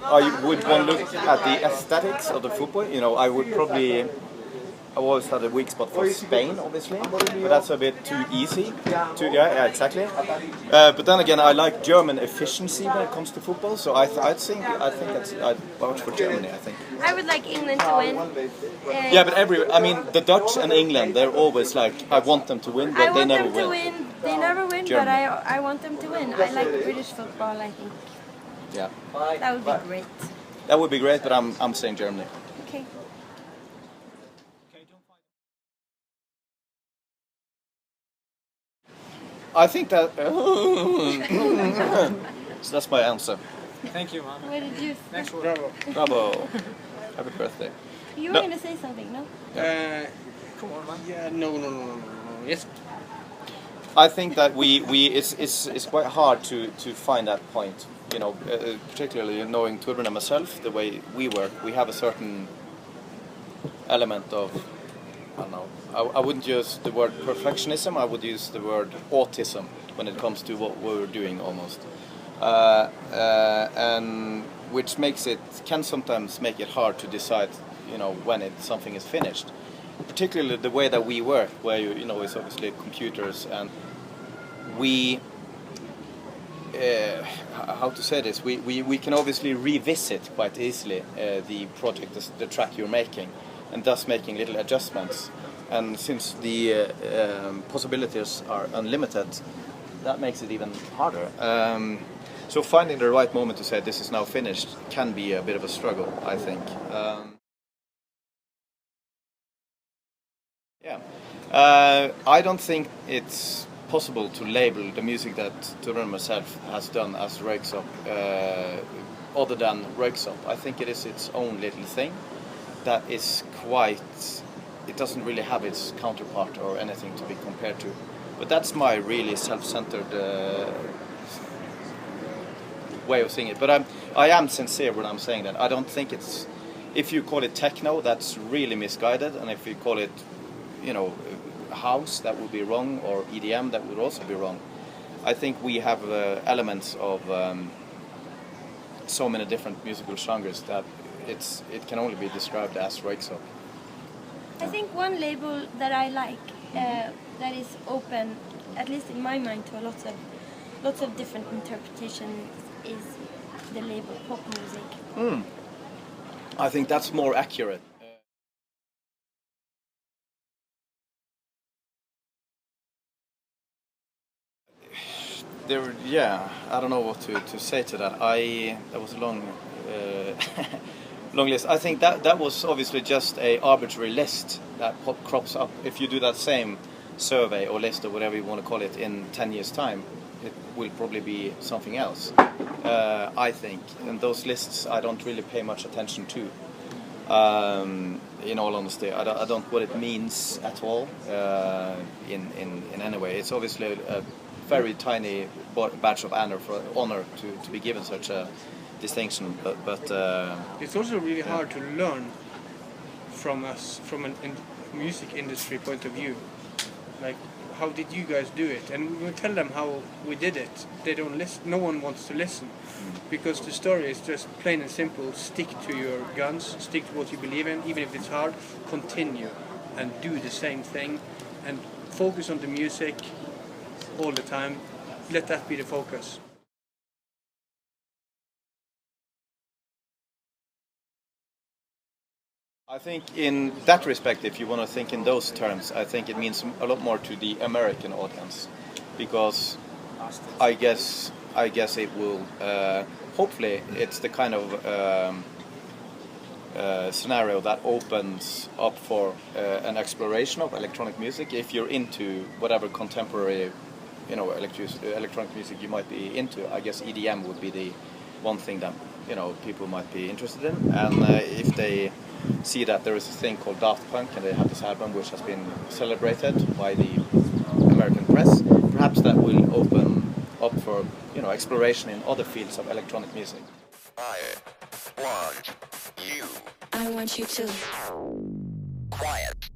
I would want to look at the aesthetics of the football. You know, I would probably. I always had a weak spot for Spain, obviously, but that's a bit too easy. Yeah, exactly. But then again, I like German efficiency when it comes to football, so I think I'd vouch for Germany. I think. I would like England to win. Yeah, but the Dutch and England, they're always like, I want them to win, but they never win. They never win, Germany. but I want them to win. I like British football. I think. Yeah. That would be great. That would be great, but I'm saying Germany. Okay. I think that. So that's my answer. Thank you, man. What did you? Next one. Bravo. Bravo. Happy birthday. You were No. going to say something, no? Come on, man. Yeah, no. Yes. I think that it's quite hard to find that point. You know, particularly knowing Torbjørn and myself, the way we work, we have a certain element of, I don't know, I wouldn't use the word perfectionism, I would use the word autism when it comes to what we're doing almost. And which can sometimes make it hard to decide, you know, when something is finished. Particularly the way that we work, where you know, it's obviously computers, and we, how to say this, we can obviously revisit quite easily the project, the track you're making, and thus making little adjustments. And since the possibilities are unlimited, that makes it even harder. So finding the right moment to say this is now finished can be a bit of a struggle, I think. I don't think it's possible to label the music that Torbjørn myself has done as Röyksopp other than Röyksopp. I think it is its own little thing that is quite, it doesn't really have its counterpart or anything to be compared to. But that's my really self-centered way of seeing it. But I am sincere when I'm saying that. I don't think it's, if you call it techno, that's really misguided, and if you call it, you know, house, that would be wrong, or EDM, that would also be wrong. I think we have elements of so many different musical genres that it can only be described as Röyksopp. I think one label that I like that is open, at least in my mind, to lots of different interpretations is the label pop music. I think that's more accurate. I don't know what to say to that. That was a long long list. I think that was obviously just a arbitrary list that crops up. If you do that same survey or list or whatever you want to call it in 10 years' time, it will probably be something else. I think, and those lists I don't really pay much attention to. In all honesty, I don't know what it means at all in any way. It's obviously a very tiny badge of honor to be given such a distinction, but it's also really hard to learn from a music industry point of view. Like, how did you guys do it? And we tell them how we did it. They don't listen. No one wants to listen, because the story is just plain and simple. Stick to your guns. Stick to what you believe in, even if it's hard. Continue and do the same thing, and focus on the music all the time. Let that be the focus. I think in that respect, if you want to think in those terms, I think it means a lot more to the American audience, because I guess it will. Hopefully, it's the kind of scenario that opens up for an exploration of electronic music. If you're into whatever contemporary, you know, electronic music you might be into, I guess EDM would be the one thing that, you know, people might be interested in. And if they see that there is a thing called Daft Punk and they have this album which has been celebrated by the American press, perhaps that will open up for, exploration in other fields of electronic music. I want you. I want you to. Quiet.